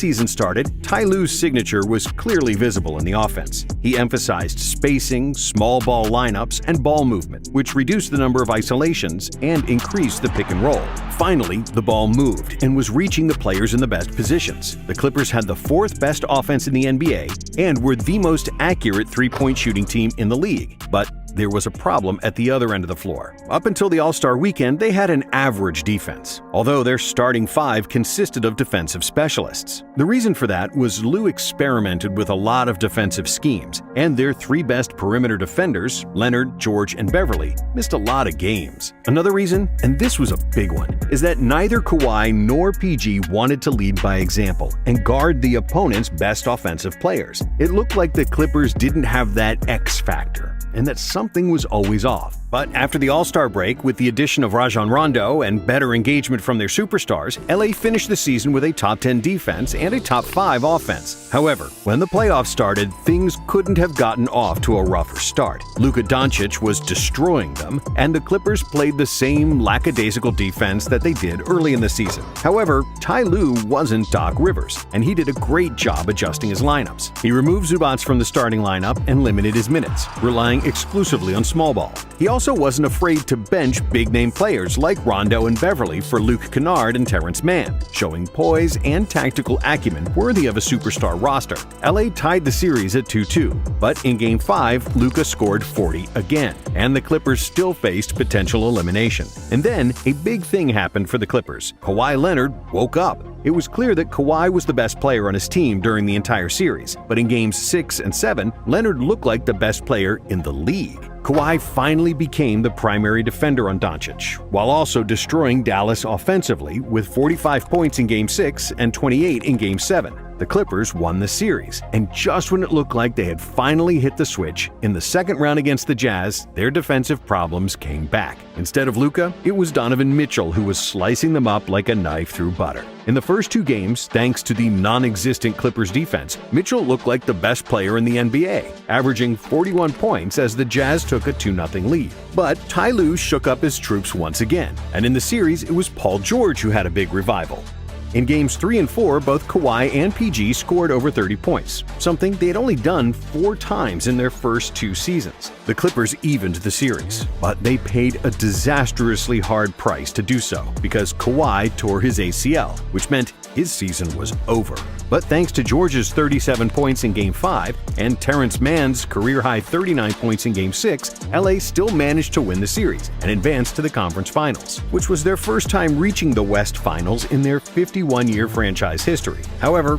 Season started, Ty Lue's signature was clearly visible in the offense. He emphasized spacing, small ball lineups, and ball movement, which reduced the number of isolations and increased the pick and roll. Finally, the ball moved and was reaching the players in the best positions. The Clippers had the fourth best offense in the NBA and were the most accurate three-point shooting team in the league. But there was a problem at the other end of the floor. Up until the All-Star weekend, they had an average defense, although their starting five consisted of defensive specialists. The reason for that was Lue experimented with a lot of defensive schemes, and their three best perimeter defenders, Leonard, George, and Beverly, missed a lot of games. Another reason, and this was a big one, is that neither Kawhi nor PG wanted to lead by example and guard the opponent's best offensive players. It looked like the Clippers didn't have that X factor, and that something was always off. But after the All-Star break, with the addition of Rajon Rondo and better engagement from their superstars, LA finished the season with a top 10 defense and a top 5 offense. However, when the playoffs started, things couldn't have gotten off to a rougher start. Luka Doncic was destroying them, and the Clippers played the same lackadaisical defense that they did early in the season. However, Ty Lue wasn't Doc Rivers, and he did a great job adjusting his lineups. He removed Zubac from the starting lineup and limited his minutes, relying exclusively on small ball. He also wasn't afraid to bench big-name players like Rondo and Beverly for Luke Kennard and Terrence Mann, showing poise and tactical acumen worthy of a superstar roster. LA tied the series at 2-2, but in Game 5, Luka scored 40 again, and the Clippers still faced potential elimination. And then, a big thing happened for the Clippers. Kawhi Leonard woke up. It was clear that Kawhi was the best player on his team during the entire series, but in Games 6 and 7, Leonard looked like the best player in the league. Kawhi finally became the primary defender on Doncic, while also destroying Dallas offensively with 45 points in Game 6 and 28 in Game 7. The Clippers won the series, and just when it looked like they had finally hit the switch, in the second round against the Jazz, their defensive problems came back. Instead of Luka, it was Donovan Mitchell who was slicing them up like a knife through butter. In the first two games, thanks to the non-existent Clippers defense, Mitchell looked like the best player in the NBA, averaging 41 points as the Jazz took a 2-0 lead. But Ty Lue shook up his troops once again, and in the series, it was Paul George who had a big revival. In Games 3 and 4, both Kawhi and PG scored over 30 points, something they had only done 4 times in their first 2 seasons. The Clippers evened the series, but they paid a disastrously hard price to do so because Kawhi tore his ACL, which meant his season was over. But thanks to George's 37 points in Game 5 and Terrence Mann's career-high 39 points in Game 6, LA still managed to win the series and advance to the conference finals, which was their first time reaching the West Finals in their 51-year franchise history. However,